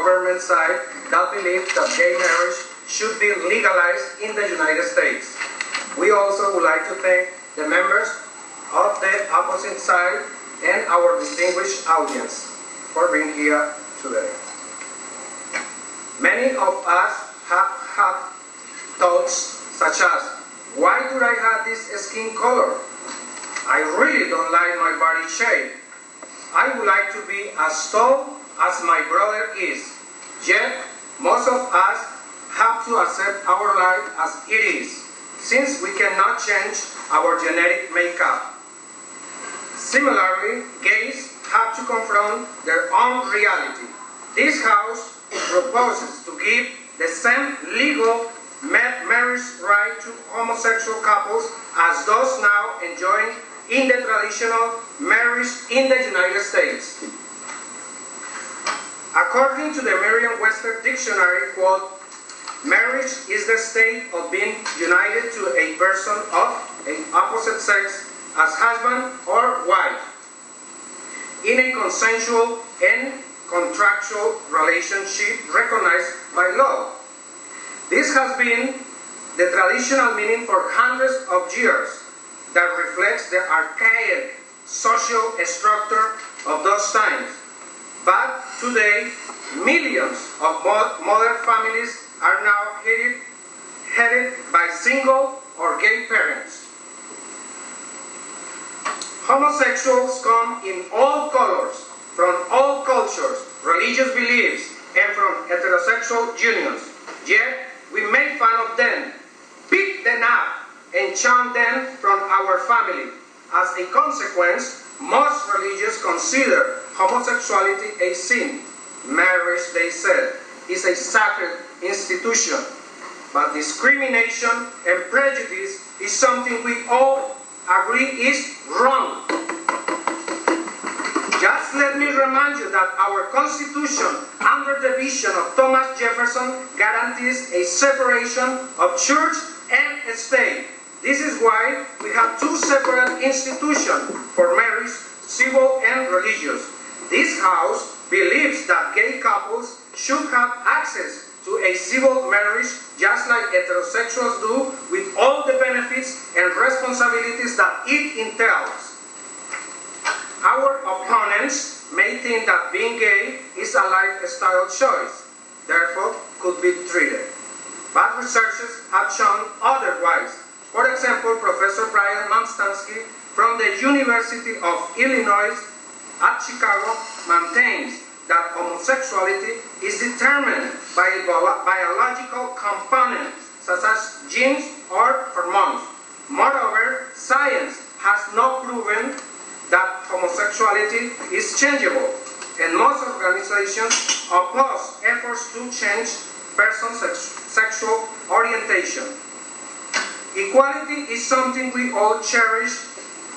government side that believe that gay marriage should be legalized in the United States. We also would like to thank the members of the opposite side and our distinguished audience for being here today. Many of us have had thoughts such as, why do I have this skin color? I really don't like my body shape. I would like to be as tall as my brother is. Yet, most of us have to accept our life as it is, since we cannot change our genetic makeup. Similarly, gays have to confront their own reality. This house proposes to give the same legal marriage right to homosexual couples as those now enjoying in the traditional marriage in the United States. According to the Merriam-Webster dictionary, quote, marriage is the state of being united to a person of an opposite sex as husband or wife in a consensual and contractual relationship recognized by law. This has been the traditional meaning for hundreds of years that reflects the archaic social structure of those times. But today, millions of modern families are now headed by single or gay parents. Homosexuals come in all colors, from all cultures, religious beliefs, and from heterosexual unions. Yet, we make fun of them, pick them up, and shun them from our family. As a consequence, most religions consider homosexuality a sin. Marriage, they said, is a sacred institution. But discrimination and prejudice is something we all agree is wrong. Just let me remind you that our Constitution, under the vision of Thomas Jefferson, guarantees a separation of church and state. This is why we have two separate institutions for marriage, civil and religious. This House believes that gay couples should have access to a civil marriage just like heterosexuals do, with all the benefits and responsibilities that it entails. Our opponents may think that being gay is a lifestyle choice, therefore could be treated. But researchers have shown otherwise. For example, Professor Brian Monstansky from the University of Illinois at Chicago maintains that homosexuality is determined by a biological component such as genes or hormones. Moreover, science has not proven that homosexuality is changeable, and most organizations oppose efforts to change person's sexual orientation. Equality is something we all cherish,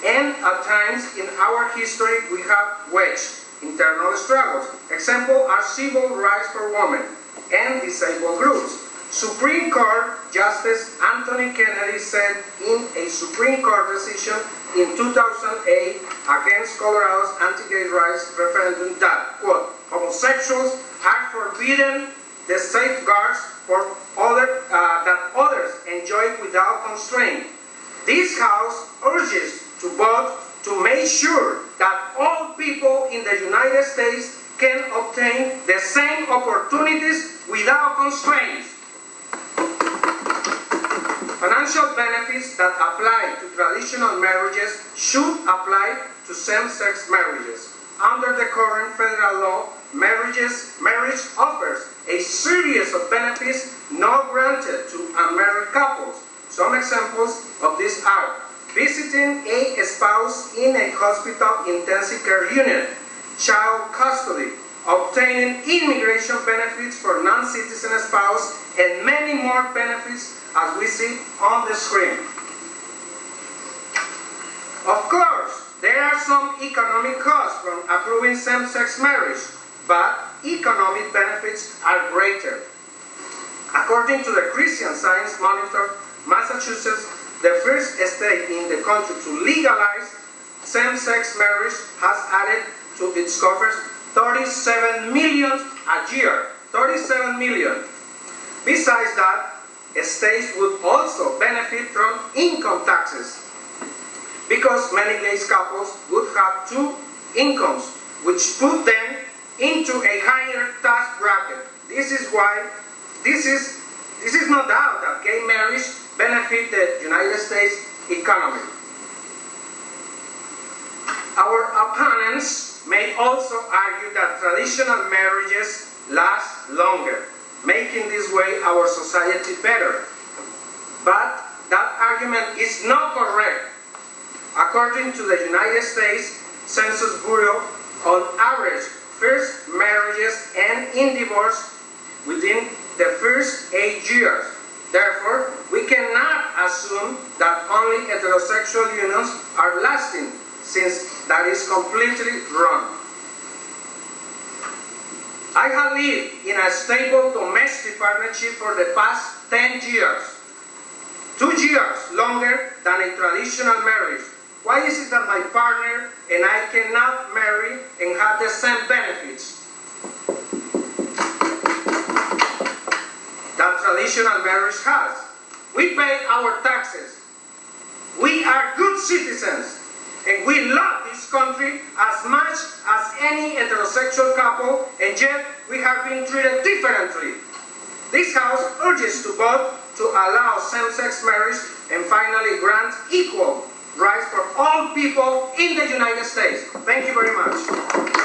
and at times in our history we have waged internal struggles. Examples are civil rights for women and disabled groups. Supreme Court Justice Anthony Kennedy said in a Supreme Court decision in 2008 against Colorado's anti-gay rights referendum that, quote, homosexuals are forbidden the safeguards for that others enjoy without constraint. This House urges to vote to make sure that all people in the United States can obtain the same opportunities without constraints. Financial benefits that apply to traditional marriages should apply to same-sex marriages. Under the current federal law, marriage offers a series of benefits not granted to unmarried couples. Some examples of these are visiting a spouse in a hospital intensive care unit, child custody, obtaining immigration benefits for non-citizen spouse, and many more benefits as we see on the screen. Of course, there are some economic costs from approving same-sex marriage, but economic benefits are greater. According to the Christian Science Monitor, Massachusetts, the first state in the country to legalize same-sex marriage, has added to its coffers $37 million a year 47 million. Besides that, states would also benefit from income taxes, because many gay couples would have two incomes, which put them into a higher tax bracket. This is why, this is no doubt that gay marriage benefit the United States economy. Our opponents may also argue that traditional marriages last longer, making this way our society better. But that argument is not correct. According to the United States Census Bureau, on average, first marriages end in divorce within the first 8 years. Therefore, we cannot assume that only heterosexual unions are lasting, since that is completely wrong. I have lived in a stable domestic partnership for the past 10 years, 2 years longer than a traditional marriage. Why is it that my partner and I cannot marry and have the same benefits that traditional marriage has? We pay our taxes. We are good citizens. And we love this country as much as any heterosexual couple, and yet we have been treated differently. This House urges to vote to allow same-sex marriage and finally grant equal rights for all people in the United States. Thank you very much.